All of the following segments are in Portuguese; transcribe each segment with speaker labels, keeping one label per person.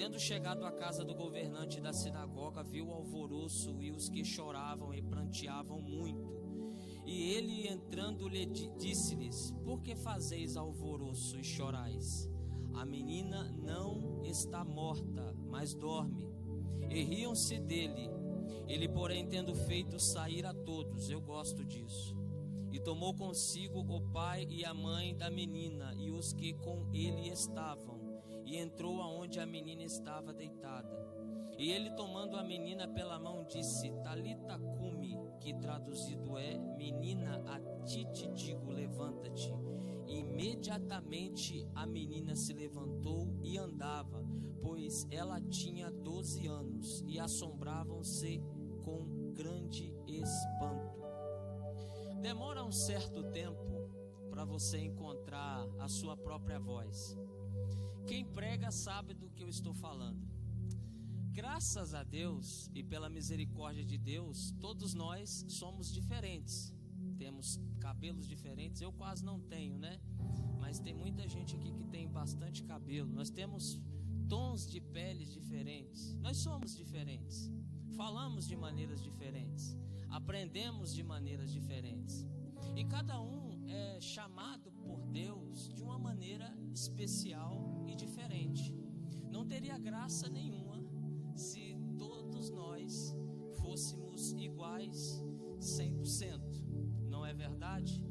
Speaker 1: tendo chegado à casa do governante da sinagoga, viu o alvoroço e os que choravam e pranteavam muito. E ele, entrando, lhe disse-lhes: por que fazeis alvoroço e chorais? A menina não está morta, mas dorme. E riam-se dele. Ele, porém, tendo feito sair a todos, eu gosto disso, e tomou consigo o pai e a mãe da menina e os que com ele estavam, e entrou aonde a menina estava deitada. E ele, tomando a menina pela mão, disse: Talita cumi, que traduzido é: menina, a ti te digo, levanta-te. E imediatamente a menina se levantou e andava, pois ela tinha 12 anos, e assombravam-se com grande espanto. Demora um certo tempo para você encontrar a sua própria voz. Quem prega sabe do que eu estou falando. Graças a Deus e pela misericórdia de Deus, todos nós somos diferentes. Temos cabelos diferentes, eu quase não tenho, né? Mas tem muita gente aqui que tem bastante cabelo. Nós temos tons de peles diferentes. Nós somos diferentes. Falamos de maneiras diferentes. Aprendemos de maneiras diferentes. E cada um é chamado por Deus de uma maneira especial e diferente. Não teria graça nenhuma se todos nós fôssemos iguais 100%. Não é verdade,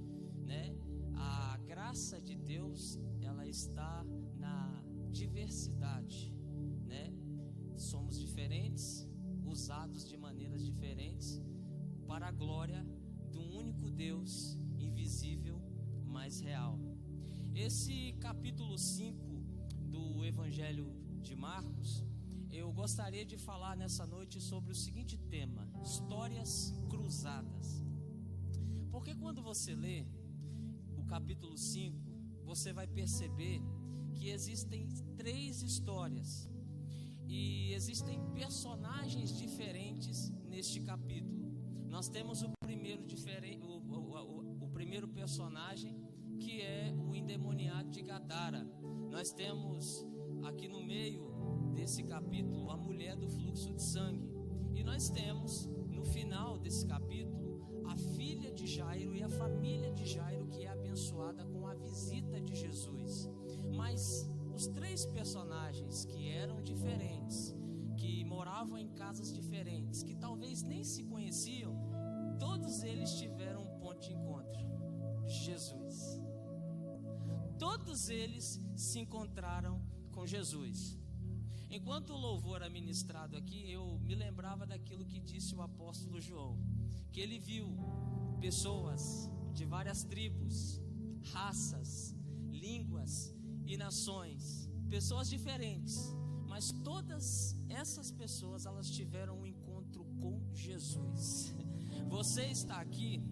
Speaker 1: né? A graça de Deus, ela está na diversidade, né? Somos diferentes, usados de maneiras diferentes para a glória do único Deus invisível, mas real. Esse capítulo 5 do Evangelho de Marcos, eu gostaria de falar nessa noite sobre o seguinte tema: histórias cruzadas. Porque quando você lê o capítulo 5, você vai perceber que existem 3 histórias e existem personagens diferentes neste capítulo. Nós temos o primeiro personagem, que é o endemoniado de Gadara. Nós temos aqui no meio desse capítulo a mulher do fluxo de sangue. E nós temos no final desse capítulo a filha de Jairo e a família de Jairo, que é abençoada com a visita de Jesus. Mas os 3 personagens que eram diferentes, que moravam em casas diferentes, que talvez nem se conheciam, todos eles tiveram um ponto de encontro: Jesus. Todos eles se encontraram com Jesus. Enquanto o louvor era ministrado aqui, eu me lembrava daquilo que disse o apóstolo João, que ele viu pessoas de várias tribos, raças, línguas e nações, pessoas diferentes, mas todas essas pessoas, elas tiveram um encontro com Jesus. Você está aqui,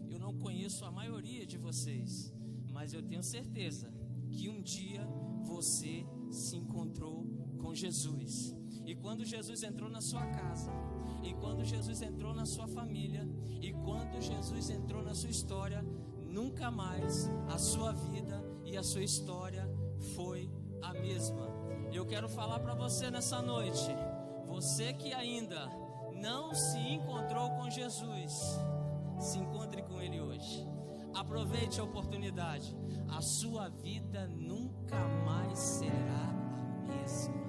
Speaker 1: eu não conheço a maioria de vocês, mas eu tenho certeza que um dia você se encontrou com Jesus. E quando Jesus entrou na sua casa, e quando Jesus entrou na sua família, e quando Jesus entrou na sua história, nunca mais a sua vida e a sua história foi a mesma. Eu quero falar para você nessa noite: você que ainda não se encontrou com Jesus, se encontre com Ele hoje. Aproveite a oportunidade. A sua vida nunca mais será a mesma.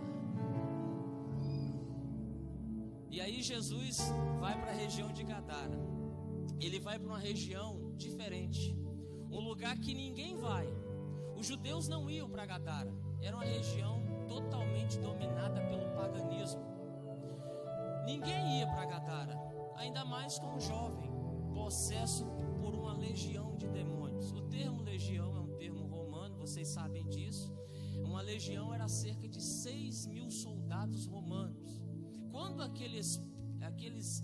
Speaker 1: E aí Jesus vai para a região de Gadara. Ele vai para uma região diferente, um lugar que ninguém vai. Os judeus não iam para Gadara. Era uma região totalmente dominada pelo paganismo. Ninguém ia para Gadara, ainda mais com um jovem possesso por uma legião de demônios. O termo legião é um termo romano, vocês sabem disso. Uma legião era cerca de 6.000 soldados romanos. Quando aqueles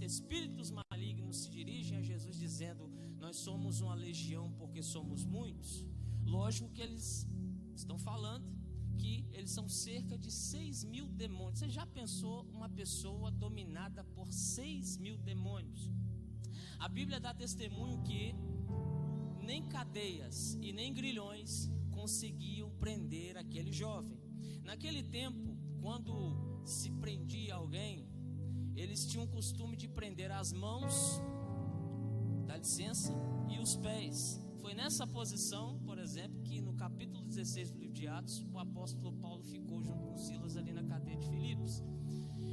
Speaker 1: espíritos malignos se dirigem a Jesus dizendo: nós somos uma legião porque somos muitos, lógico que eles estão falando que eles são cerca de 6.000 demônios. Você já pensou uma pessoa dominada por 6.000 demônios? A Bíblia dá testemunho que nem cadeias e nem grilhões conseguiam prender aquele jovem. Naquele tempo, quando se prendia alguém, eles tinham o costume de prender as mãos, dá licença, e os pés. Foi nessa posição, por exemplo, que no capítulo 16 do livro de Atos, o apóstolo Paulo ficou junto com Silas ali na cadeia de Filipos.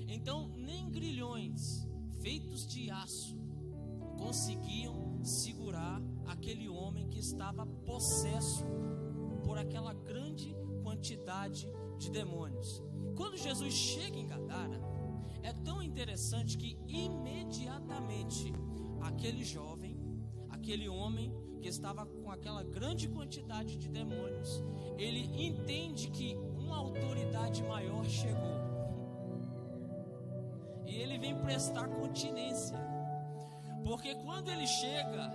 Speaker 1: Então, nem grilhões feitos de aço conseguiam segurar aquele homem que estava possesso por aquela grande quantidade de demônios. Quando Jesus chega em Gadara, é tão interessante que imediatamente aquele jovem, aquele homem que estava com aquela grande quantidade de demônios, ele entende que uma autoridade maior chegou e ele vem prestar continência, porque quando ele chega,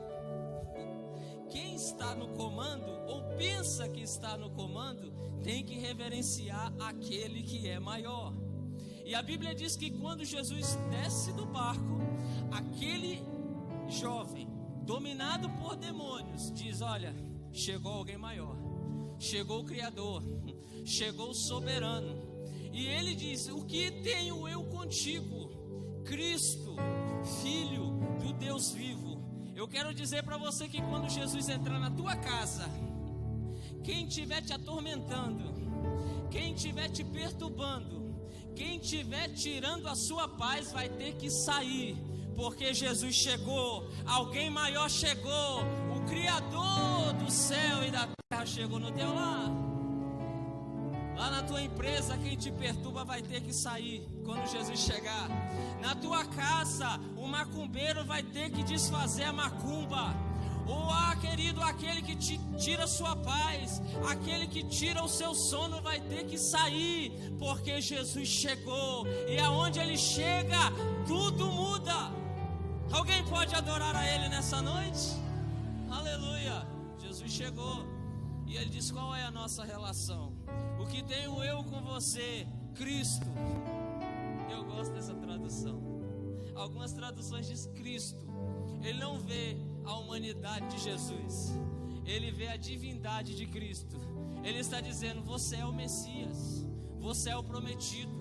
Speaker 1: quem está no comando ou pensa que está no comando tem que reverenciar aquele que é maior. E a Bíblia diz que quando Jesus desce do barco, aquele jovem dominado por demônios diz: olha, chegou alguém maior, chegou o Criador, chegou o soberano. E ele diz: o que tenho eu contigo, Cristo, Filho do Deus vivo? Eu quero dizer para você que quando Jesus entrar na tua casa, quem estiver te atormentando, quem estiver te perturbando, quem estiver tirando a sua paz vai ter que sair, porque Jesus chegou, alguém maior chegou, o Criador do céu e da terra chegou no teu lar. Lá na tua empresa, quem te perturba vai ter que sair quando Jesus chegar. Na tua casa, o macumbeiro vai ter que desfazer a macumba. Querido, aquele que te tira a sua paz, aquele que tira o seu sono vai ter que sair, porque Jesus chegou, e aonde Ele chega, tudo muda. Alguém pode adorar a Ele nessa noite? Aleluia! Jesus chegou, e Ele diz: qual é a nossa relação? O que tenho eu com você, Cristo? Eu gosto dessa tradução. Algumas traduções diz Cristo. Ele não vê a humanidade de Jesus, ele vê a divindade de Cristo. Ele está dizendo: você é o Messias, você é o prometido,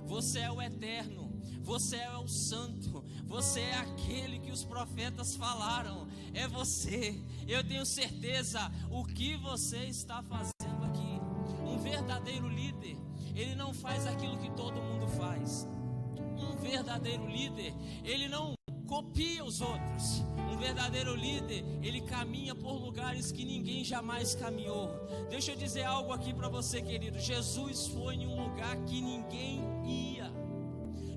Speaker 1: você é o eterno, você é o santo, você é aquele que os profetas falaram, é você. Eu tenho certeza o que você está fazendo aqui. Um verdadeiro líder, ele não faz aquilo que todo mundo faz. Um verdadeiro líder, ele não copia os outros. Um verdadeiro líder, ele caminha por lugares que ninguém jamais caminhou. Deixa eu dizer algo aqui para você, querido. Jesus foi em um lugar que ninguém ia.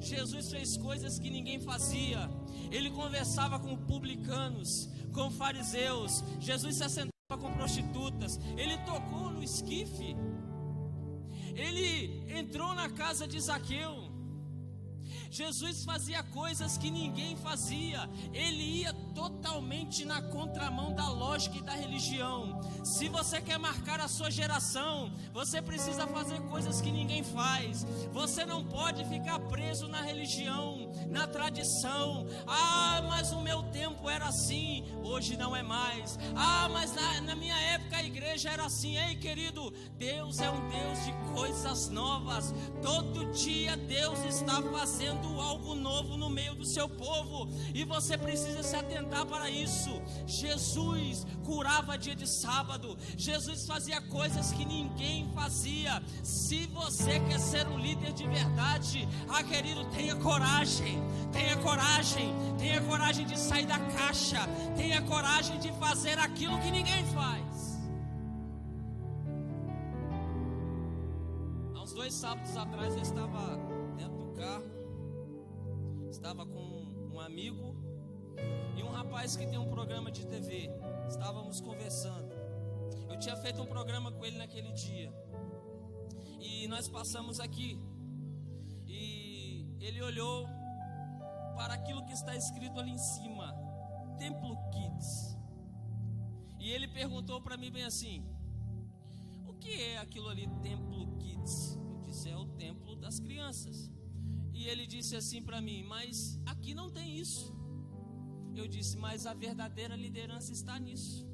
Speaker 1: Jesus fez coisas que ninguém fazia. Ele conversava com publicanos, com fariseus. Jesus se assentava com prostitutas. Ele tocou no esquife. Ele entrou na casa de Zaqueu. Jesus fazia coisas que ninguém fazia. Ele ia totalmente na contramão da lógica e da religião. Se você quer marcar a sua geração, você precisa fazer coisas que ninguém faz. Você não pode ficar preso na religião, na tradição. Mas o meu tempo era assim, hoje não é mais. Mas na minha época a igreja era assim. Ei, querido, Deus é um Deus de coisas novas. Todo dia Deus está fazendo algo novo no meio do seu povo, e você precisa se atentar para isso. Jesus curava dia de sábado. Jesus fazia coisas que ninguém fazia. Se você quer ser um líder de verdade, querido, tenha coragem. Tenha coragem. Tenha coragem de sair da caixa. Tenha coragem de fazer aquilo que ninguém faz. Há uns 2 sábados atrás eu estava dentro do carro, estava com um amigo e um rapaz que tem um programa de TV. Estávamos conversando. Eu tinha feito um programa com ele naquele dia, e nós passamos aqui, e ele olhou para aquilo que está escrito ali em cima, Templo Kids, e ele perguntou para mim bem assim: o que é aquilo ali, Templo Kids? Eu disse: é o templo das crianças. E ele disse assim para mim: mas aqui não tem isso. Eu disse: mas a verdadeira liderança está nisso.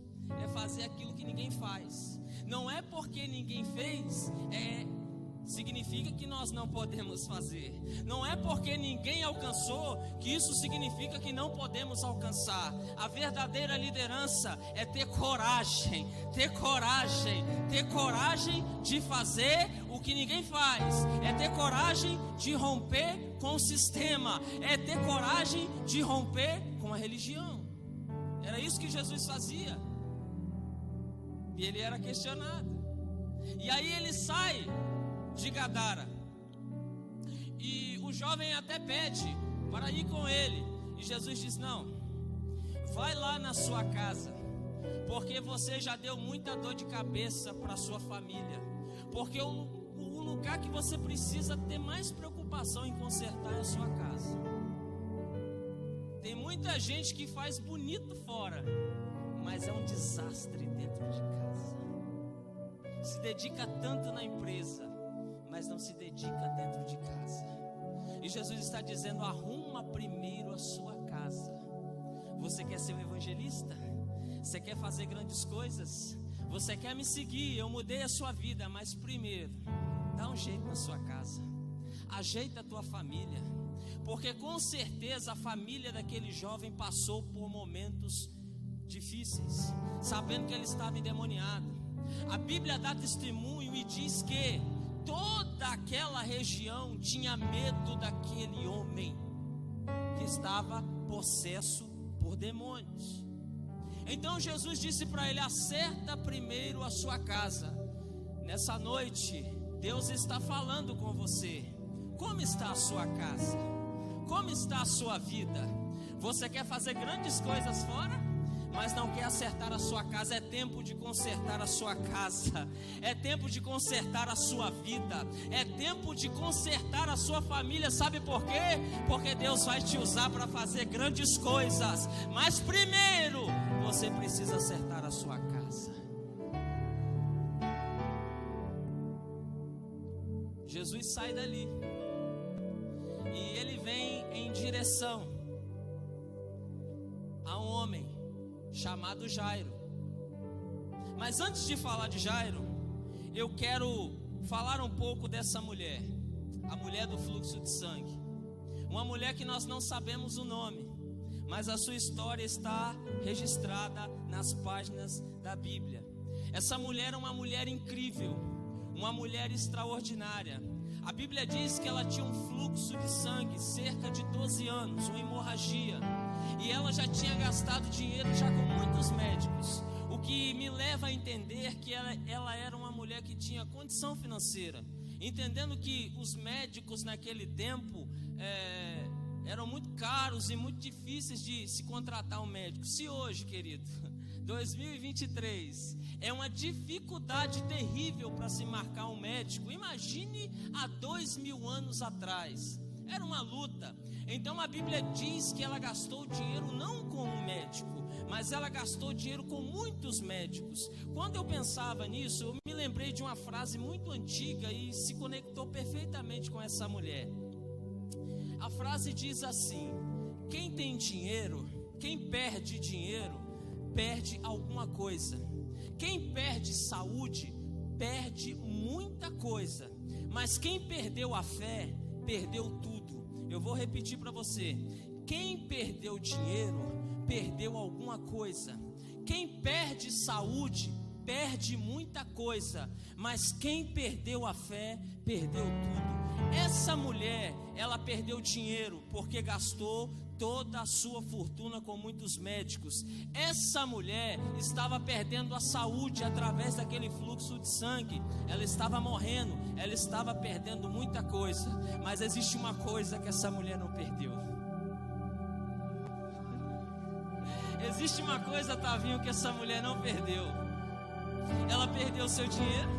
Speaker 1: É fazer aquilo que ninguém faz. Não é porque ninguém fez, significa que nós não podemos fazer. Não é porque ninguém alcançou que isso significa que não podemos alcançar. A verdadeira liderança é ter coragem de fazer o que ninguém faz, é ter coragem de romper com o sistema, é ter coragem de romper com a religião. Era isso que Jesus fazia. E ele era questionado. E aí ele sai de Gadara, e o jovem até pede para ir com ele, e Jesus diz: não, vai lá na sua casa, porque você já deu muita dor de cabeça para a sua família, porque o lugar que você precisa ter mais preocupação em consertar é a sua casa. Tem muita gente que faz bonito fora, mas é um desastre dentro de casa. Se dedica tanto na empresa, mas não se dedica dentro de casa. E Jesus está dizendo: arruma primeiro a sua casa. Você quer ser um evangelista? Você quer fazer grandes coisas? Você quer me seguir? Eu mudei a sua vida, mas primeiro, dá um jeito na sua casa. Ajeita a tua família, porque com certeza a família daquele jovem passou por momentos difíceis, sabendo que ele estava endemoniado. A Bíblia dá testemunho e diz que toda aquela região tinha medo daquele homem que estava possesso por demônios. Então Jesus disse para ele: acerta primeiro a sua casa. Nessa noite, Deus está falando com você. Como está a sua casa? Como está a sua vida? Você quer fazer grandes coisas fora, mas não quer acertar a sua casa? É tempo de consertar a sua casa, é tempo de consertar a sua vida, é tempo de consertar a sua família. Sabe por quê? Porque Deus vai te usar para fazer grandes coisas, mas primeiro você precisa acertar a sua casa. Jesus sai dali e ele vem em direção a um homem chamado Jairo. Mas antes de falar de Jairo, eu quero falar um pouco dessa mulher, a mulher do fluxo de sangue. Uma mulher que nós não sabemos o nome, mas a sua história está registrada nas páginas da Bíblia. Essa mulher é uma mulher incrível, uma mulher extraordinária. A Bíblia diz que ela tinha um fluxo de sangue cerca de 12 anos, uma hemorragia. E ela já tinha gastado dinheiro já com muitos médicos, o que me leva a entender que ela era uma mulher que tinha condição financeira, entendendo que os médicos naquele tempo eram muito caros e muito difíceis de se contratar um médico. Se hoje, querido, 2023, é uma dificuldade terrível para se marcar um médico, imagine há 2000 anos atrás. Era uma luta. Então a Bíblia diz que ela gastou dinheiro não com um médico, mas ela gastou dinheiro com muitos médicos. Quando eu pensava nisso, eu me lembrei de uma frase muito antiga e se conectou perfeitamente com essa mulher. A frase diz assim: quem tem dinheiro, quem perde dinheiro, perde alguma coisa. Quem perde saúde, perde muita coisa. Mas quem perdeu a fé, perdeu tudo. Eu vou repetir para você: quem perdeu dinheiro, perdeu alguma coisa. Quem perde saúde, perde muita coisa. Mas quem perdeu a fé, perdeu tudo. Essa mulher, ela perdeu dinheiro porque gastou toda a sua fortuna com muitos médicos. Essa mulher estava perdendo a saúde através daquele fluxo de sangue. Ela estava morrendo, ela estava perdendo muita coisa. Mas existe uma coisa que essa mulher não perdeu. Existe uma coisa, Tavinho, que essa mulher não perdeu. Ela perdeu seu dinheiro,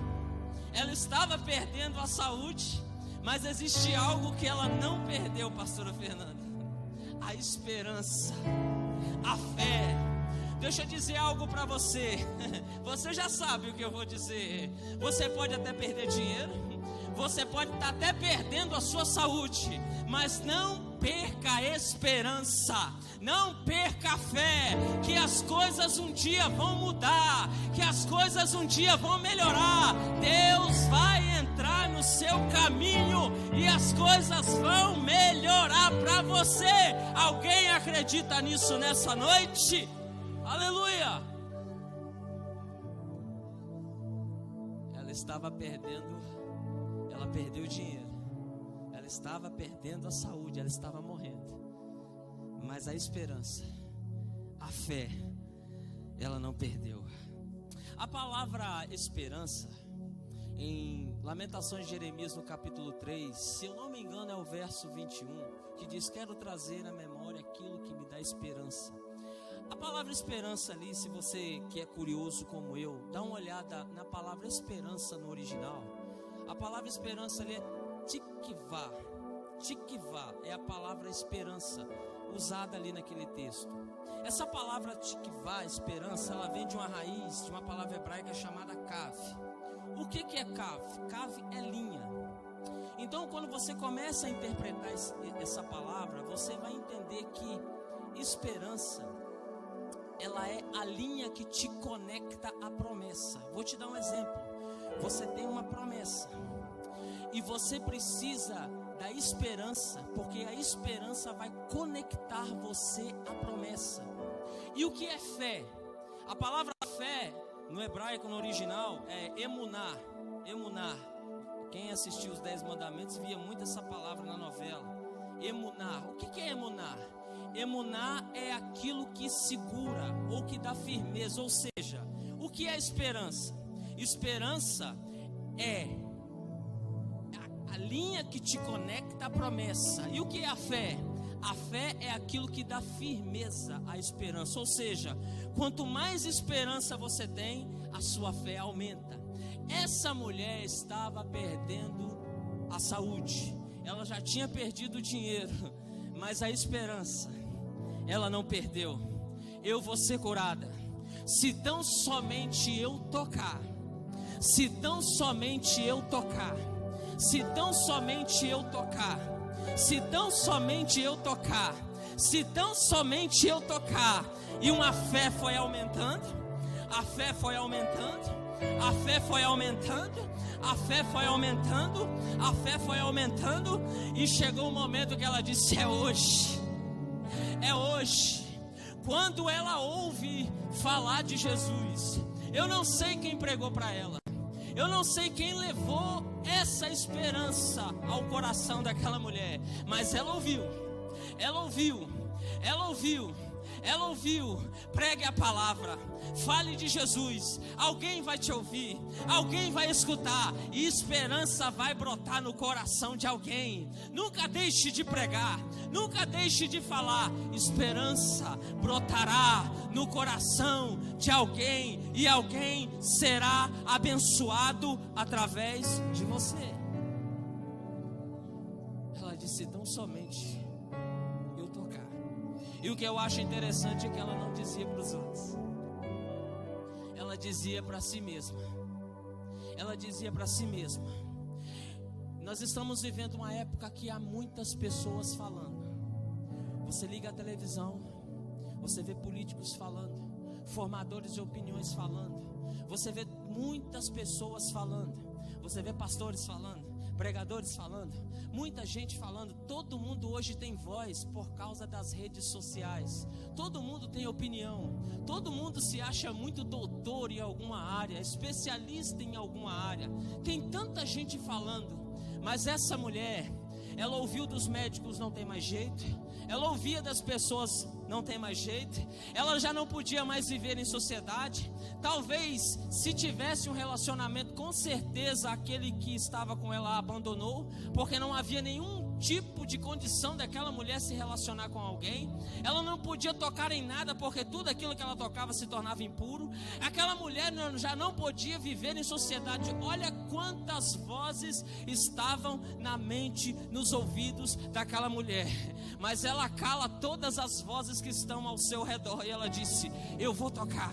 Speaker 1: ela estava perdendo a saúde, mas existe algo que ela não perdeu, pastora Fernanda: a esperança, a fé. Deixa eu dizer algo para você. Você já sabe o que eu vou dizer. Você pode até perder dinheiro, você pode estar até perdendo a sua saúde, mas não perca a esperança, não perca a fé, que as coisas um dia vão mudar, que as coisas um dia vão melhorar. Deus vai entrar no seu caminho e as coisas vão melhorar para você. Alguém acredita nisso nessa noite? Aleluia! Ela estava perdendo, ela perdeu dinheiro, ela estava perdendo a saúde, ela estava morrendo, mas a esperança, a fé, ela não perdeu. A palavra esperança, em Lamentações de Jeremias no capítulo 3, se eu não me engano é o verso 21, que diz: quero trazer à memória aquilo que me dá esperança. A palavra esperança ali, se você que é curioso como eu, dá uma olhada na palavra esperança no original. A palavra esperança ali é tikvá. Tikvá é a palavra esperança usada ali naquele texto. Essa palavra tikvá, esperança, ela vem de uma raiz, de uma palavra hebraica chamada kav. O que é kav? Kav é linha. Então, quando você começa a interpretar essa palavra, você vai entender que esperança, ela é a linha que te conecta à promessa. Vou te dar um exemplo. Você tem uma promessa e você precisa da esperança, porque a esperança vai conectar você à promessa. E o que é fé? A palavra fé, no hebraico, no original, é emuná. Emuná. Quem assistiu os 10 mandamentos via muito essa palavra na novela. Emuná. O que é emuná? Emuná é aquilo que segura ou que dá firmeza. Ou seja, o que é esperança? Esperança é a linha que te conecta à promessa. E o que é a fé? A fé é aquilo que dá firmeza à esperança. Ou seja, quanto mais esperança você tem, a sua fé aumenta. Essa mulher estava perdendo a saúde, ela já tinha perdido o dinheiro, mas a esperança ela não perdeu. Eu vou ser curada, se tão somente eu tocar, se tão somente eu tocar, se tão somente eu tocar, se tão somente eu tocar, se tão somente eu tocar. E uma fé foi aumentando, a fé foi aumentando, a fé foi aumentando, a fé foi aumentando, a fé foi aumentando, e chegou um momento que ela disse: é hoje, é hoje. Quando ela ouve falar de Jesus, eu não sei quem pregou para ela, eu não sei quem levou essa esperança ao coração daquela mulher, mas ela ouviu, ela ouviu, ela ouviu, ela ouviu. Pregue a palavra, fale de Jesus, alguém vai te ouvir, alguém vai escutar, e esperança vai brotar no coração de alguém. Nunca deixe de pregar, nunca deixe de falar. Esperança brotará no coração de alguém, e alguém será abençoado através de você. Ela disse: tão somente eu tocar. E o que eu acho interessante é que ela não dizia para os outros, ela dizia para si mesma. Ela dizia para si mesma. Nós estamos vivendo uma época que há muitas pessoas falando. Você liga a televisão, você vê políticos falando, formadores de opiniões falando, você vê muitas pessoas falando, você vê pastores falando, pregadores falando, muita gente falando. Todo mundo hoje tem voz por causa das redes sociais. Todo mundo tem opinião, todo mundo se acha muito doutor em alguma área, especialista em alguma área. Tem tanta gente falando, mas essa mulher, ela ouviu dos médicos: não tem mais jeito. Ela ouvia das pessoas: não tem mais jeito. Ela já não podia mais viver em sociedade. Talvez, se tivesse um relacionamento, com certeza aquele que estava com ela a abandonou, porque não havia nenhum tipo de condição daquela mulher se relacionar com alguém. Ela não podia tocar em nada, porque tudo aquilo que ela tocava se tornava impuro. Aquela mulher já não podia viver em sociedade. Olha quantas vozes estavam na mente, nos ouvidos daquela mulher, mas ela cala todas as vozes que estão ao seu redor, e ela disse: eu vou tocar.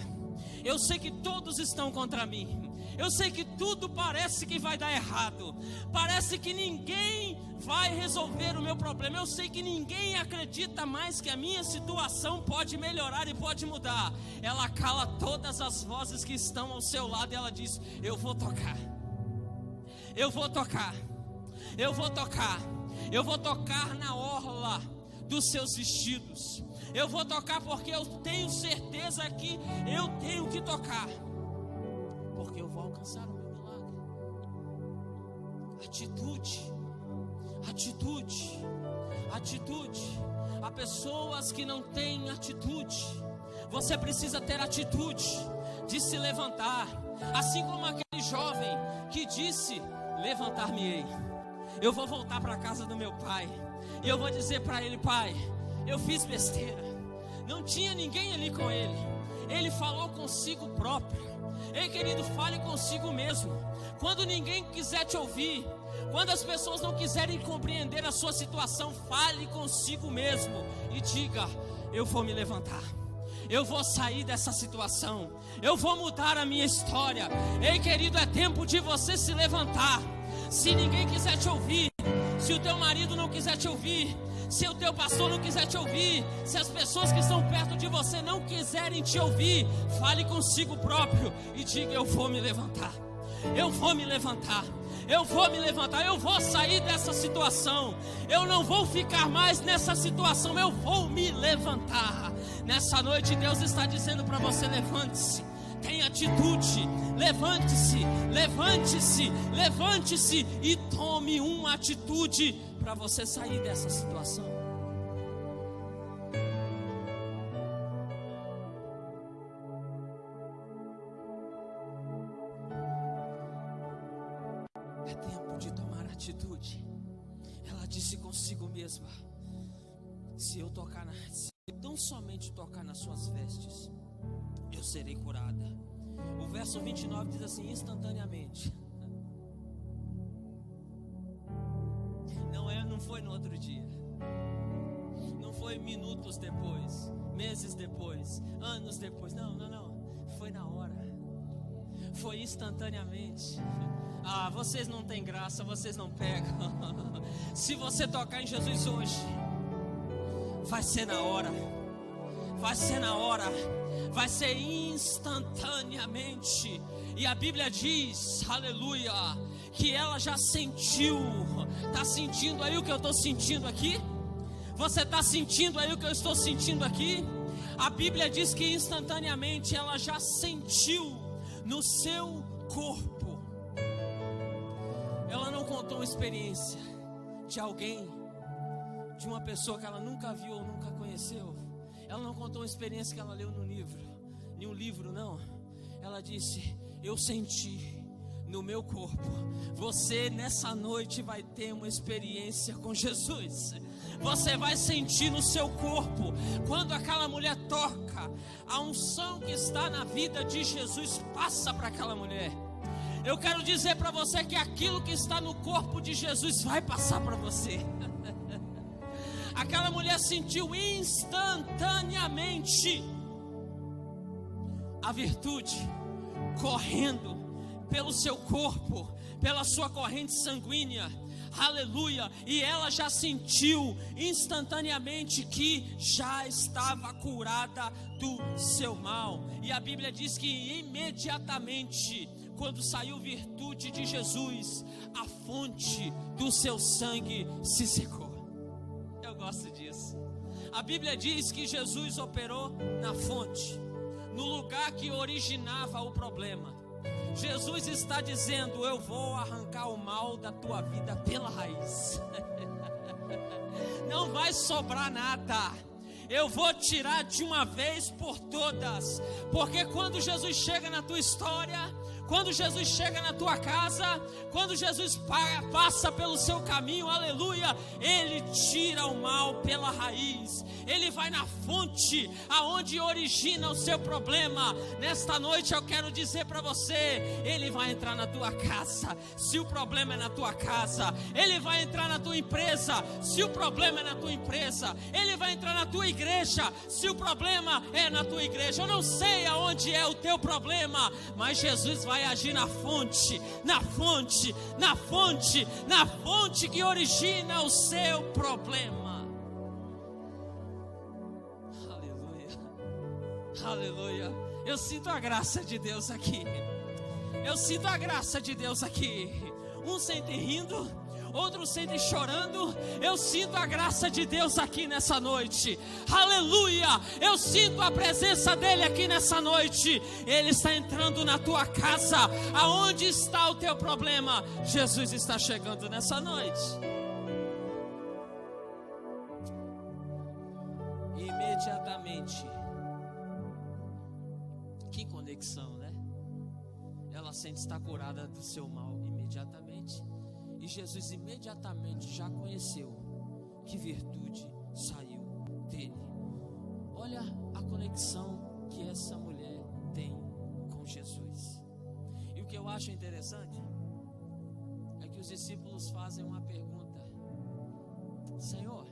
Speaker 1: Eu sei que todos estão contra mim, Eu sei que tudo parece que vai dar errado. Parece que ninguém vai resolver o meu problema. Eu sei que ninguém acredita mais que a minha situação pode melhorar e pode mudar. Ela cala todas as vozes que estão ao seu lado e ela diz: eu vou tocar. Eu vou tocar. Eu vou tocar. Eu vou tocar na orla dos seus vestidos. Eu vou tocar porque eu tenho certeza que eu tenho que tocar. Porque eu vou alcançar o meu milagre. Atitude, atitude, atitude. Há pessoas que não têm atitude. Você precisa ter atitude de se levantar. Assim como aquele jovem que disse: levantar-me-ei. Eu vou voltar para a casa do meu pai. E eu vou dizer para ele: pai, eu fiz besteira. Não tinha ninguém ali com ele. Ele falou consigo próprio. Ei, querido, fale consigo mesmo. Quando ninguém quiser te ouvir, quando as pessoas não quiserem compreender a sua situação, fale consigo mesmo e diga: eu vou me levantar. Eu vou sair dessa situação. Eu vou mudar a minha história. Ei, querido, é tempo de você se levantar. Se ninguém quiser te ouvir, se o teu marido não quiser te ouvir, se o teu pastor não quiser te ouvir, se as pessoas que estão perto de você não quiserem te ouvir, fale consigo próprio e diga: eu vou me levantar. Eu vou me levantar. Eu vou me levantar. Eu vou sair dessa situação. Eu não vou ficar mais nessa situação. Eu vou me levantar. Nessa noite Deus está dizendo para você: levante-se. Tenha atitude, levante-se, levante-se, levante-se e tome uma atitude para você sair dessa situação. É tempo de tomar atitude. Ela disse consigo mesma: se eu tão somente tocar nas suas vestes, eu serei curada. O verso 29 diz assim: instantaneamente. Não foi no outro dia. Não foi minutos depois, meses depois, anos depois. Não. Foi na hora. Foi instantaneamente. Ah, vocês não têm graça, vocês não pegam. Se você tocar em Jesus hoje, vai ser na hora. Vai ser na hora. Vai ser instantaneamente. E a Bíblia diz, aleluia, que ela já sentiu. Está sentindo aí o que eu estou sentindo aqui? Você está sentindo aí o que eu estou sentindo aqui? A Bíblia diz que instantaneamente ela já sentiu no seu corpo. Ela não contou uma experiência de alguém, de uma pessoa que ela nunca viu ou nunca conheceu. Ela não contou uma experiência que ela leu no livro, nenhum livro, não. Ela disse: eu senti no meu corpo. Você nessa noite vai ter uma experiência com Jesus. Você vai sentir no seu corpo. Quando aquela mulher toca, a unção que está na vida de Jesus passa para aquela mulher. Eu quero dizer para você que aquilo que está no corpo de Jesus vai passar para você. Aquela mulher sentiu instantaneamente a virtude correndo pelo seu corpo, pela sua corrente sanguínea, aleluia, e ela já sentiu instantaneamente que já estava curada do seu mal. E a Bíblia diz que imediatamente, quando saiu virtude de Jesus, a fonte do seu sangue se secou. Eu gosto disso. A Bíblia diz que Jesus operou na fonte, no lugar que originava o problema. Jesus está dizendo: eu vou arrancar o mal da tua vida pela raiz. Não vai sobrar nada. Eu vou tirar de uma vez por todas. Porque quando Jesus chega na tua história, quando Jesus chega na tua casa, quando Jesus passa pelo seu caminho, aleluia, Ele tira o mal pela raiz. Ele vai na fonte aonde origina o seu problema. Nesta noite eu quero dizer para você: Ele vai entrar na tua casa, se o problema é na tua casa. Ele vai entrar na tua empresa, se o problema é na tua empresa. Ele vai entrar na tua igreja, se o problema é na tua igreja. Eu não sei aonde é o teu problema, mas Jesus vai vai agir na fonte que origina o seu problema. Aleluia, aleluia. Eu sinto a graça de Deus aqui. Eu sinto a graça de Deus aqui. Uns sentem rindo, outros sentem chorando. Eu sinto a graça de Deus aqui nessa noite. Aleluia. Eu sinto a presença dele aqui nessa noite. Ele está entrando na tua casa. Aonde está o teu problema? Jesus está chegando nessa noite. Imediatamente. Que conexão, né? Ela sente estar curada do seu mal imediatamente. E Jesus imediatamente já conheceu que virtude saiu dele. Olha a conexão que essa mulher tem com Jesus. E o que eu acho interessante é que os discípulos fazem uma pergunta: Senhor,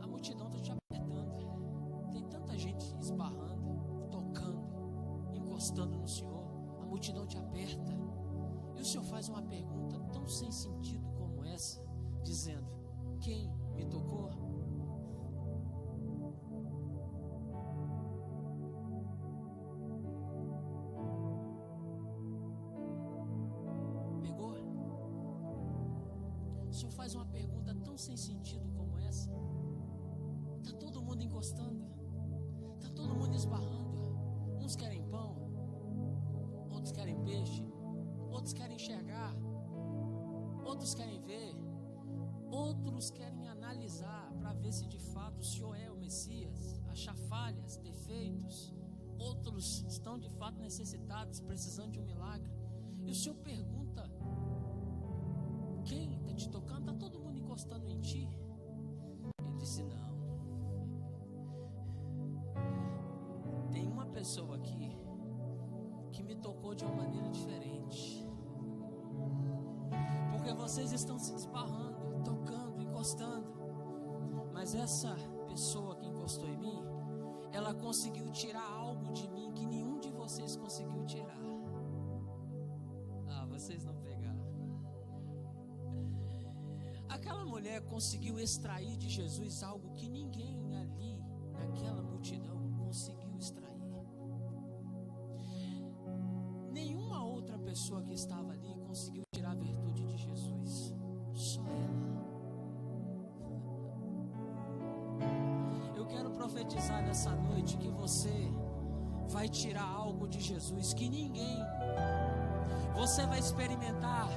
Speaker 1: a multidão está te apertando, tem tanta gente esbarrando, tocando, encostando no Senhor, a multidão te aperta. E o Senhor faz uma pergunta tão sem sentido como essa, dizendo: quem me tocou? Pegou? O Senhor faz uma pergunta tão sem sentido como essa. Está todo mundo encostando, está todo mundo esbarrando. Uns querem pão, outros querem peixe, outros querem enxergar, outros querem ver, outros querem analisar para ver se de fato o Senhor é o Messias, achar falhas, defeitos. Outros estão de fato necessitados, precisando de um milagre. E o Senhor pergunta: quem está te tocando? Está todo mundo encostando em ti? Ele disse: não. Tem uma pessoa aqui que me tocou de uma maneira diferente. Porque vocês estão se esbarrando, tocando, encostando. Mas essa pessoa que encostou em mim, ela conseguiu tirar algo de mim que nenhum de vocês conseguiu tirar. Ah, vocês não pegaram. Aquela mulher conseguiu extrair de Jesus algo que ninguém ali, naquela multidão, conseguiu extrair. Nenhuma outra pessoa que estava ali conseguiu tirar a virtude de Jesus. Só ela. Eu quero profetizar nessa noite que você vai tirar algo de Jesus que ninguém. Você vai experimentar,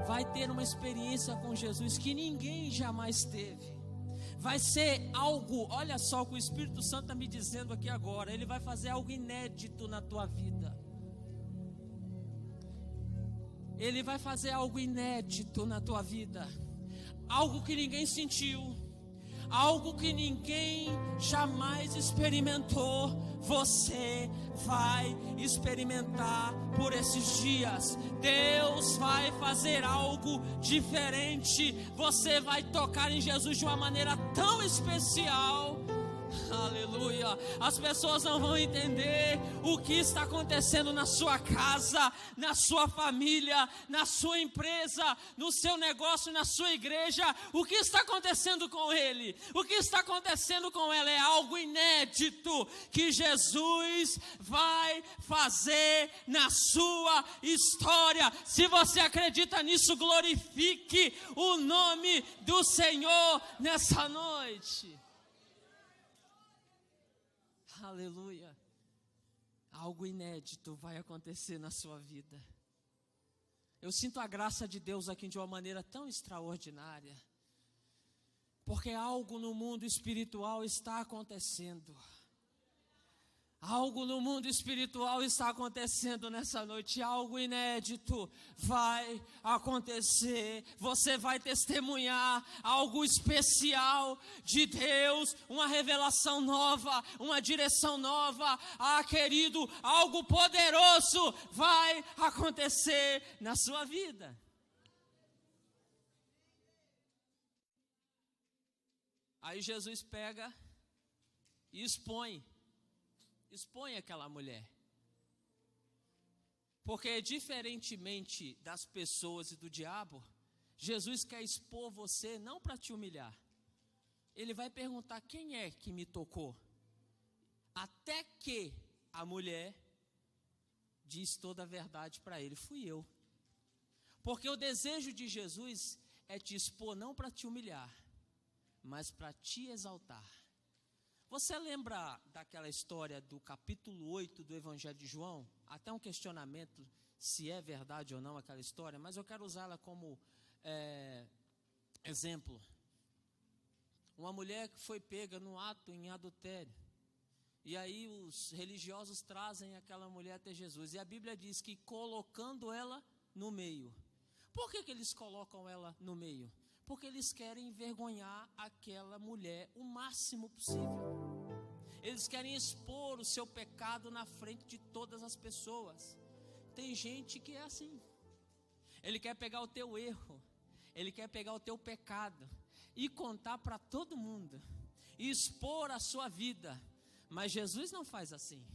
Speaker 1: vai ter uma experiência com Jesus que ninguém jamais teve. Vai ser algo, olha só o que o Espírito Santo está me dizendo aqui agora. Ele vai fazer algo inédito na tua vida. Ele vai fazer algo inédito na tua vida. Algo que ninguém sentiu. Algo que ninguém jamais experimentou. Você vai experimentar por esses dias. Deus vai fazer algo diferente. Você vai tocar em Jesus de uma maneira tão especial. Aleluia. As pessoas não vão entender o que está acontecendo na sua casa, na sua família, na sua empresa, no seu negócio, na sua igreja. O que está acontecendo com ele? O que está acontecendo com ela é algo inédito que Jesus vai fazer na sua história. Se você acredita nisso, glorifique o nome do Senhor nessa noite. Aleluia. Algo inédito vai acontecer na sua vida. Eu sinto a graça de Deus aqui de uma maneira tão extraordinária. Porque algo no mundo espiritual está acontecendo. Algo no mundo espiritual está acontecendo nessa noite. Algo inédito vai acontecer. Você vai testemunhar algo especial de Deus. Uma revelação nova, uma direção nova. Ah, querido, algo poderoso vai acontecer na sua vida. Aí Jesus pega e expõe aquela mulher. Porque diferentemente das pessoas e do diabo, Jesus quer expor você não para te humilhar. Ele vai perguntar: quem é que me tocou? Até que a mulher diz toda a verdade para ele: fui eu. Porque o desejo de Jesus é te expor não para te humilhar, mas para te exaltar. Você lembra daquela história do capítulo 8 do Evangelho de João? Até um questionamento se é verdade ou não aquela história, mas eu quero usá-la como exemplo. Uma mulher que foi pega no ato em adultério. E aí os religiosos trazem aquela mulher até Jesus. E a Bíblia diz que colocando ela no meio. Por que eles colocam ela no meio? Porque eles querem envergonhar aquela mulher o máximo possível. Eles querem expor o seu pecado na frente de todas as pessoas. Tem gente que é assim. Ele quer pegar o teu erro, ele quer pegar o teu pecado e contar para todo mundo, e expor a sua vida. Mas Jesus não faz assim.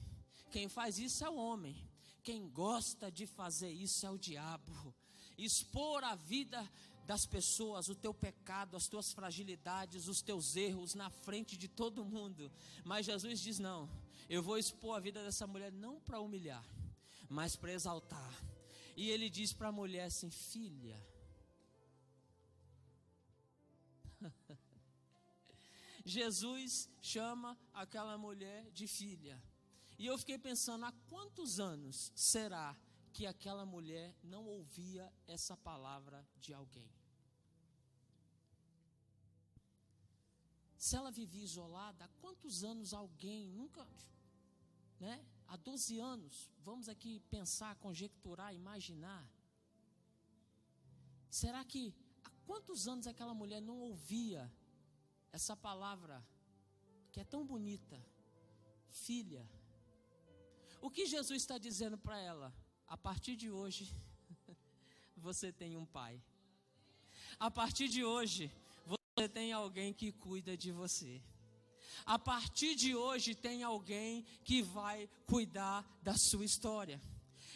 Speaker 1: Quem faz isso é o homem. Quem gosta de fazer isso é o diabo. Expor a vida das pessoas, o teu pecado, as tuas fragilidades, os teus erros na frente de todo mundo. Mas Jesus diz: não, eu vou expor a vida dessa mulher não para humilhar, mas para exaltar. E ele diz para a mulher assim: filha. Jesus chama aquela mulher de filha. E eu fiquei pensando: há quantos anos será que aquela mulher não ouvia essa palavra de alguém? Se ela vivia isolada, há quantos anos alguém nunca, né? Há 12 anos, vamos aqui pensar, conjecturar, imaginar. Será que há quantos anos aquela mulher não ouvia essa palavra que é tão bonita, filha? O que Jesus está dizendo para ela? A partir de hoje, você tem um pai. A partir de hoje, você tem alguém que cuida de você. A partir de hoje, tem alguém que vai cuidar da sua história.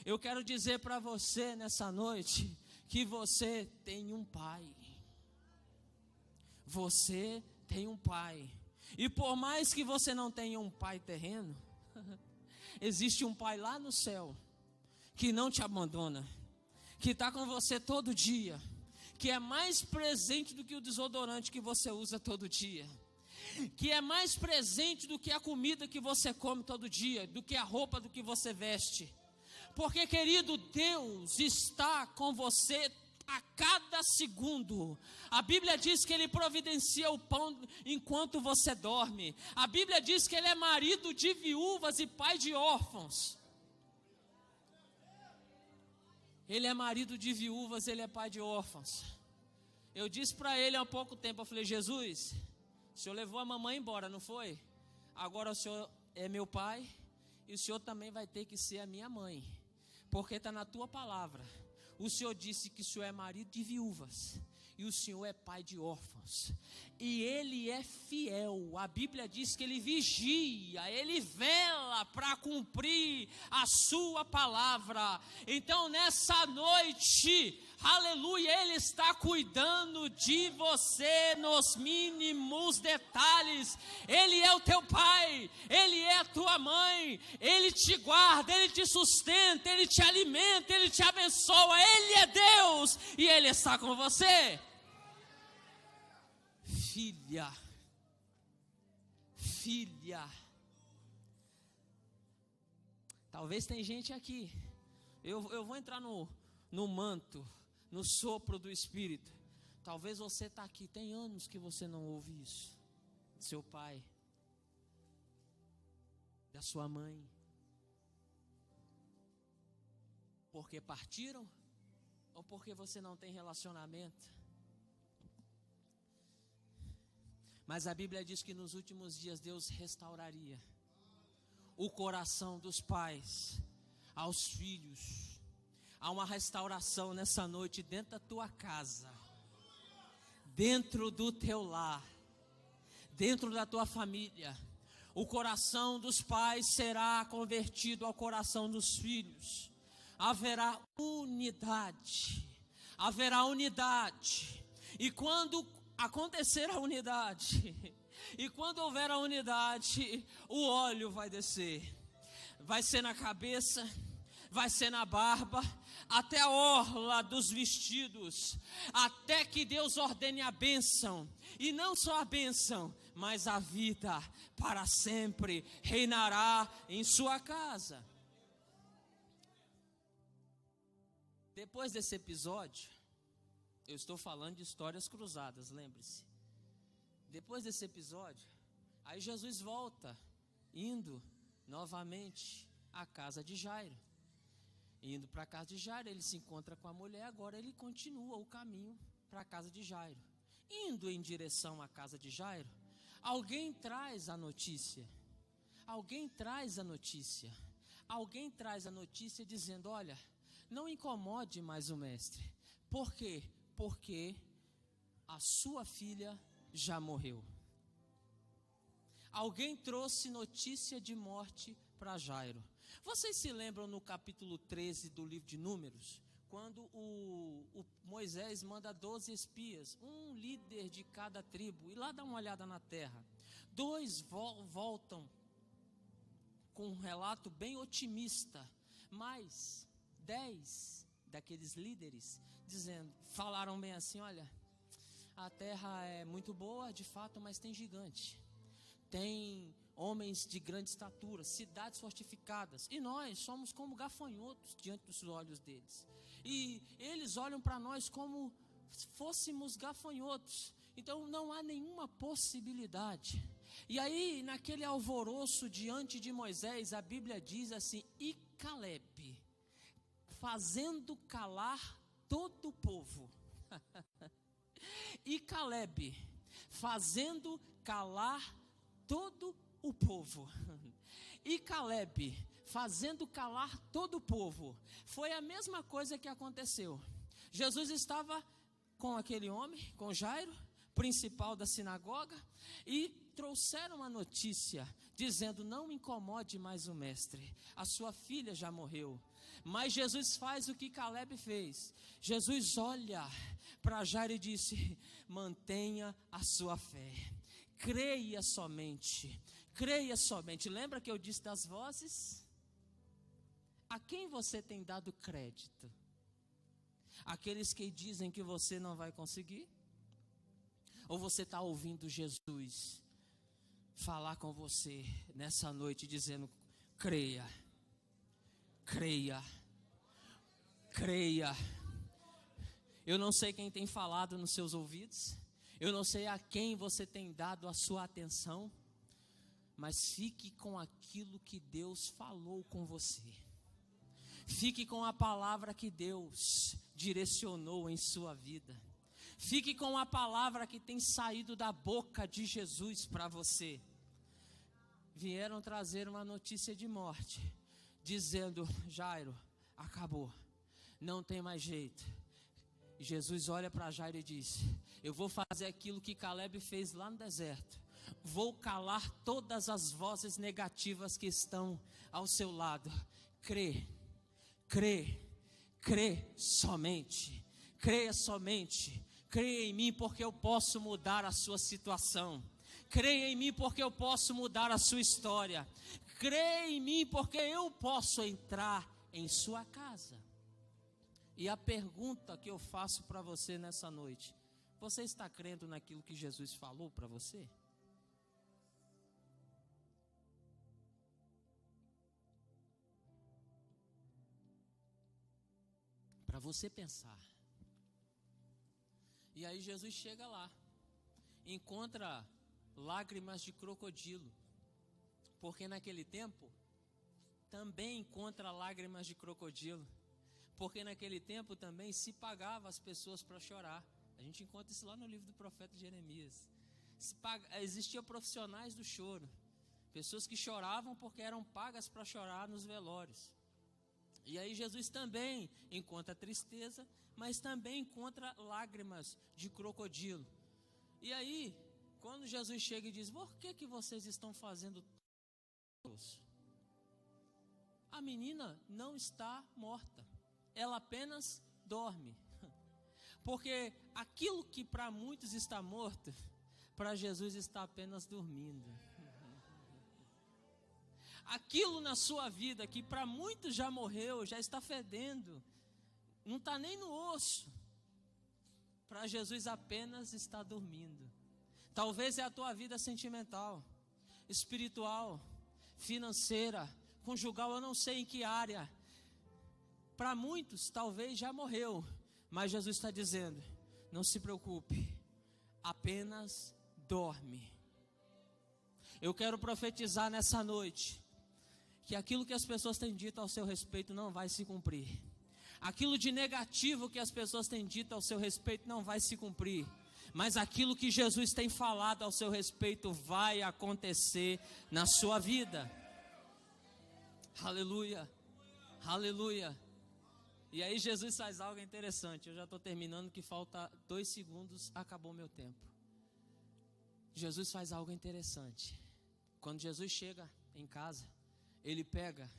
Speaker 1: Eu quero dizer para você nessa noite que você tem um pai. Você tem um pai. E por mais que você não tenha um pai terreno, existe um pai lá no céu que não te abandona, que está com você todo dia, que é mais presente do que o desodorante que você usa todo dia, que é mais presente do que a comida que você come todo dia, do que a roupa do que você veste. Porque, querido, Deus está com você a cada segundo. A Bíblia diz que Ele providencia o pão enquanto você dorme. A Bíblia diz que Ele é marido de viúvas e pai de órfãos. Ele é marido de viúvas, Ele é pai de órfãos. Eu disse para Ele há pouco tempo, eu falei: Jesus, o Senhor levou a mamãe embora, não foi? Agora o Senhor é meu pai e o Senhor também vai ter que ser a minha mãe. Porque está na tua palavra. O Senhor disse que o Senhor é marido de viúvas e o Senhor é pai de órfãos. E Ele é fiel. A Bíblia diz que Ele vigia, Ele vela para cumprir a sua palavra. Então nessa noite, aleluia, Ele está cuidando de você nos mínimos detalhes. Ele é o teu pai, Ele é a tua mãe, Ele te guarda, Ele te sustenta, Ele te alimenta, Ele te abençoa. Ele é Deus e Ele está com você. Filha, filha. Talvez tem gente aqui, eu vou entrar no manto, no sopro do Espírito. Talvez você está aqui, tem anos que você não ouve isso. Seu pai, da sua mãe. Porque partiram? Ou porque você não tem relacionamento? Mas a Bíblia diz que nos últimos dias Deus restauraria o coração dos pais aos filhos. Há uma restauração nessa noite dentro da tua casa, dentro do teu lar, dentro da tua família. O coração dos pais será convertido ao coração dos filhos. haverá unidade. Haverá unidade. E quando acontecer a unidade, e quando houver a unidade, o óleo vai descer. Vai ser na cabeça, vai ser na barba, até a orla dos vestidos, até que Deus ordene a bênção. E não só a bênção, mas a vida para sempre reinará em sua casa. Depois desse episódio, eu estou falando de histórias cruzadas, lembre-se. Depois desse episódio, aí Jesus volta, indo novamente à casa de Jairo. Indo para a casa de Jairo, ele se encontra com a mulher, agora ele continua o caminho para a casa de Jairo. Indo em direção à casa de Jairo, alguém traz a notícia. Alguém traz a notícia. Alguém traz a notícia dizendo: olha, não incomode mais o mestre. Por quê? Porque a sua filha já morreu. Alguém trouxe notícia de morte para Jairo. Vocês se lembram no capítulo 13 do livro de Números? Quando o Moisés manda 12 espias, um líder de cada tribo, e lá dá uma olhada na terra. 2 voltam com um relato bem otimista, mas 10 daqueles líderes falaram bem assim: olha, a terra é muito boa de fato, mas tem gigante, tem homens de grande estatura, cidades fortificadas, e nós somos como gafanhotos diante dos olhos deles, e eles olham para nós como fôssemos gafanhotos, então não há nenhuma possibilidade. E aí, naquele alvoroço diante de Moisés, a Bíblia diz assim: e Caleb, fazendo calar todo o povo. E Caleb, fazendo calar todo o povo. E Caleb, fazendo calar todo o povo. Foi a mesma coisa que aconteceu. Jesus estava com aquele homem, com Jairo, principal da sinagoga, e trouxeram a notícia, dizendo: não incomode mais o mestre, a sua filha já morreu. Mas Jesus faz o que Caleb fez. Jesus olha para Jairo e disse: mantenha a sua fé, creia somente, creia somente. Lembra que eu disse das vozes? A quem você tem dado crédito? Aqueles que dizem que você não vai conseguir? Ou você está ouvindo Jesus falar com você nessa noite, dizendo: creia, creia, creia. Eu não sei quem tem falado nos seus ouvidos, eu não sei a quem você tem dado a sua atenção, mas fique com aquilo que Deus falou com você. Fique com a palavra que Deus direcionou em sua vida. Fique com a palavra que tem saído da boca de Jesus para você. Vieram trazer uma notícia de morte, dizendo: Jairo, acabou, não tem mais jeito. Jesus olha para Jairo e diz: eu vou fazer aquilo que Caleb fez lá no deserto. Vou calar todas as vozes negativas que estão ao seu lado. Crê, crê, crê somente, creia somente. Creia em mim porque eu posso mudar a sua situação. Creia em mim porque eu posso mudar a sua história. Creia em mim porque eu posso entrar em sua casa. E a pergunta que eu faço para você nessa noite: você está crendo naquilo que Jesus falou para você? Para você pensar. E aí Jesus chega lá, encontra lágrimas de crocodilo, porque naquele tempo também encontra lágrimas de crocodilo, porque naquele tempo também se pagava as pessoas para chorar. A gente encontra isso lá no livro do profeta Jeremias. Existiam profissionais do choro, pessoas que choravam porque eram pagas para chorar nos velórios. E aí Jesus também encontra tristeza, mas também encontra lágrimas de crocodilo. E aí, quando Jesus chega e diz: por que vocês estão fazendo isso? A menina não está morta. ela apenas dorme. Porque aquilo que para muitos está morto, para Jesus está apenas dormindo. Aquilo na sua vida que para muitos já morreu, já está fedendo, não está nem no osso, para Jesus apenas está dormindo. Talvez é a tua vida sentimental, espiritual, financeira, conjugal, eu não sei em que área. Para muitos talvez já morreu, mas Jesus está dizendo, não se preocupe, apenas dorme. Eu quero profetizar nessa noite, que aquilo que as pessoas têm dito ao seu respeito não vai se cumprir. Aquilo de negativo que as pessoas têm dito ao seu respeito não vai se cumprir. Mas aquilo que Jesus tem falado ao seu respeito vai acontecer na sua vida. Aleluia, aleluia. E aí Jesus faz algo interessante. Eu já estou terminando, que falta 2 segundos, acabou meu tempo. Jesus faz algo interessante. Quando Jesus chega em casa, ele pega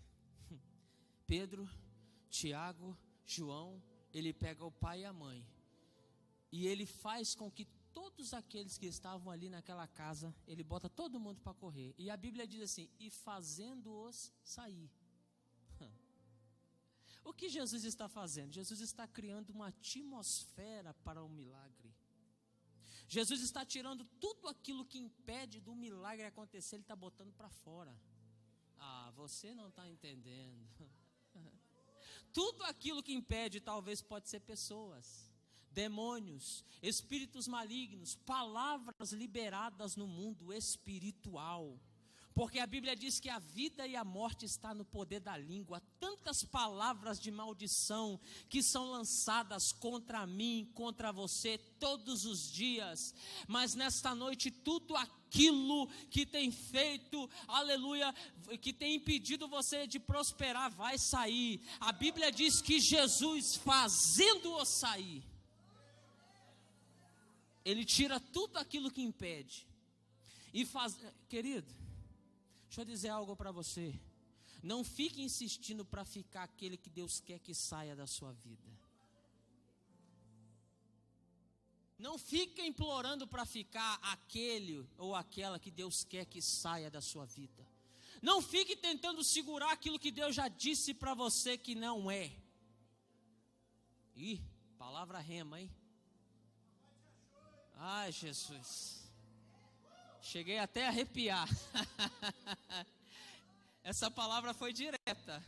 Speaker 1: Pedro, Tiago, João, ele pega o pai e a mãe, e ele faz com que todos aqueles que estavam ali naquela casa, ele bota todo mundo para correr, e a Bíblia diz assim, e fazendo-os sair. O que Jesus está fazendo? Jesus está criando uma atmosfera para o milagre. Jesus está tirando tudo aquilo que impede do milagre acontecer, ele está botando para fora. Ah, você não está entendendo. Tudo aquilo que impede, talvez pode ser pessoas, demônios, espíritos malignos, palavras liberadas no mundo espiritual. Porque a Bíblia diz que a vida e a morte está no poder da língua. Tantas palavras de maldição que são lançadas contra mim, contra você, todos os dias. Mas nesta noite, tudo aquilo que tem feito, aleluia, que tem impedido você de prosperar, vai sair. A Bíblia diz que Jesus, fazendo-o sair, ele tira tudo aquilo que impede. E faz, querido, deixa eu dizer algo para você. Não fique insistindo para ficar aquele que Deus quer que saia da sua vida. Não fique implorando para ficar aquele ou aquela que Deus quer que saia da sua vida. Não fique tentando segurar aquilo que Deus já disse para você que não é. Ih, palavra rema, hein? Ai, Jesus. Cheguei até a arrepiar. Essa palavra foi direta.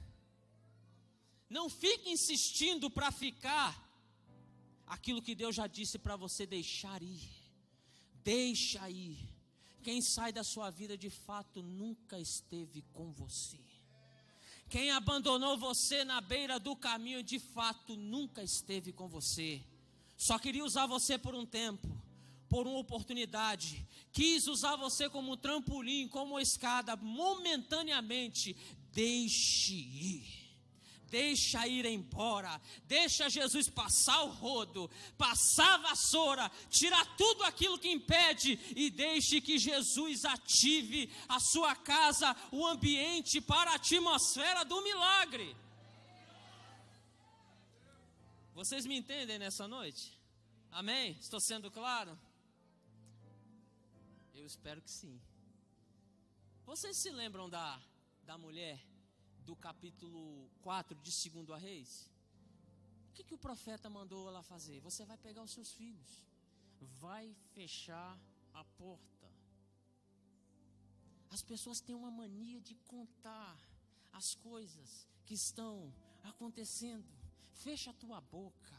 Speaker 1: Não fique insistindo para ficar aquilo que Deus já disse para você deixar ir. Deixa ir. Quem sai da sua vida de fato nunca esteve com você. Quem abandonou você na beira do caminho de fato nunca esteve com você. Só queria usar você por um tempo, por uma oportunidade, quis usar você como um trampolim, como uma escada, momentaneamente. Deixe ir, deixa ir embora, deixa Jesus passar o rodo, passar a vassoura, tirar tudo aquilo que impede e deixe que Jesus ative a sua casa, o ambiente para a atmosfera do milagre. Vocês me entendem nessa noite? Amém? Estou sendo claro? Eu espero que sim. Vocês se lembram da mulher do capítulo 4 de 2 Reis? O que o profeta mandou ela fazer? Você vai pegar os seus filhos, vai fechar a porta. As pessoas têm uma mania de contar as coisas que estão acontecendo. Fecha a tua boca,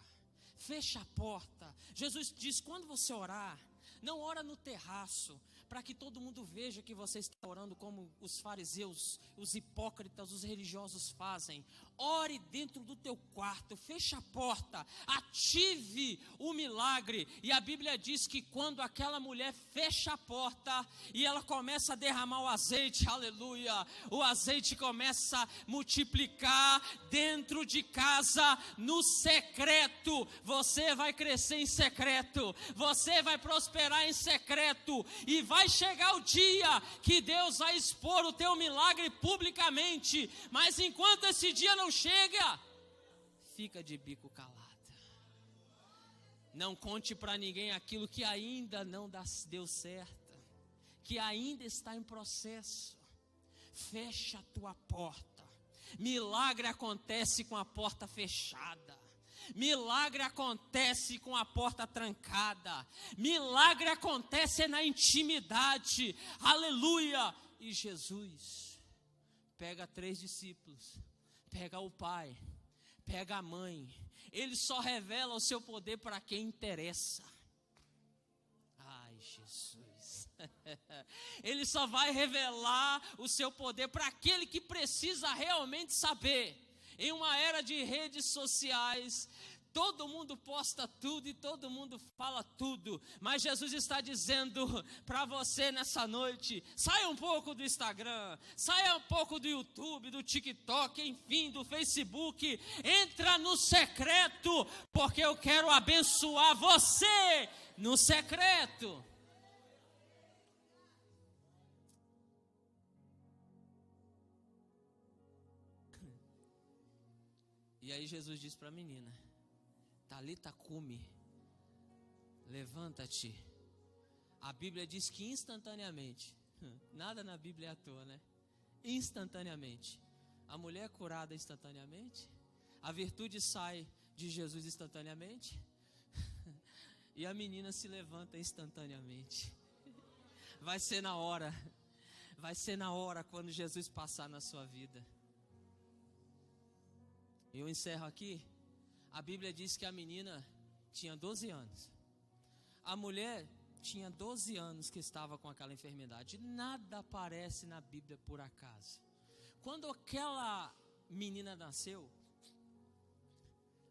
Speaker 1: fecha a porta. Jesus diz, quando você orar, não ora no terraço, para que todo mundo veja que você está orando como os fariseus, os hipócritas, os religiosos fazem. Ore dentro do teu quarto, feche a porta, ative o milagre. E a Bíblia diz que quando aquela mulher fecha a porta e ela começa a derramar o azeite, aleluia, o azeite começa a multiplicar dentro de casa, no secreto. Você vai crescer em secreto, você vai prosperar em secreto, e vai chegar o dia que Deus vai expor o teu milagre publicamente. Mas enquanto esse dia não chega, fica de bico calado. Não conte para ninguém aquilo que ainda não deu certo, que ainda está em processo. Fecha a tua porta. Milagre acontece com a porta fechada. Milagre acontece com a porta trancada. Milagre acontece na intimidade. Aleluia! E Jesus pega 3 discípulos, pega o pai, pega a mãe. Ele só revela o seu poder para quem interessa. Ai, Jesus. Ele só vai revelar o seu poder para aquele que precisa realmente saber. Em uma era de redes sociais, todo mundo posta tudo e todo mundo fala tudo, mas Jesus está dizendo para você nessa noite: saia um pouco do Instagram, saia um pouco do YouTube, do TikTok, enfim, do Facebook, entra no secreto, porque eu quero abençoar você no secreto. E aí Jesus diz para a menina: Talita cumi, levanta-te. A Bíblia diz que instantaneamente, nada na Bíblia é à toa, né? Instantaneamente, a mulher é curada instantaneamente, a virtude sai de Jesus instantaneamente, e a menina se levanta instantaneamente. Vai ser na hora quando Jesus passar na sua vida. Eu encerro aqui. A Bíblia diz que a menina tinha 12 anos. A mulher tinha 12 anos que estava com aquela enfermidade. Nada aparece na Bíblia por acaso. Quando aquela menina nasceu,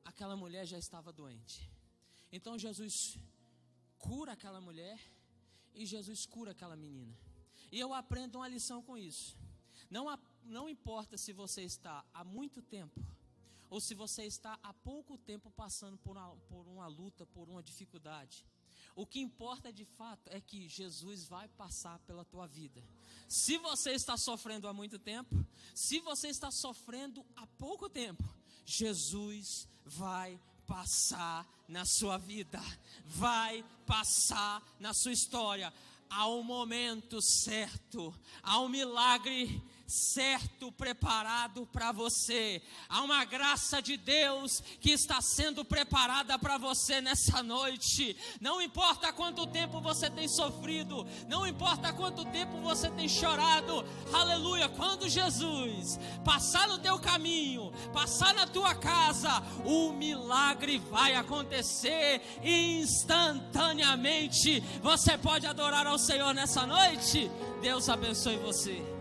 Speaker 1: aquela mulher já estava doente. Então Jesus cura aquela mulher e Jesus cura aquela menina. E eu aprendo uma lição com isso. Não importa se você está há muito tempo ou se você está há pouco tempo passando por uma luta, por uma dificuldade. O que importa de fato é que Jesus vai passar pela tua vida. Se você está sofrendo há muito tempo, se você está sofrendo há pouco tempo, Jesus vai passar na sua vida, vai passar na sua história. Há um momento certo, há um milagre certo preparado para você. Há uma graça de Deus que está sendo preparada para você nessa noite. Não importa quanto tempo você tem sofrido, não importa quanto tempo você tem chorado, aleluia, quando Jesus passar no teu caminho, passar na tua casa, o milagre vai acontecer instantaneamente. Você pode adorar ao Senhor nessa noite? Deus abençoe você.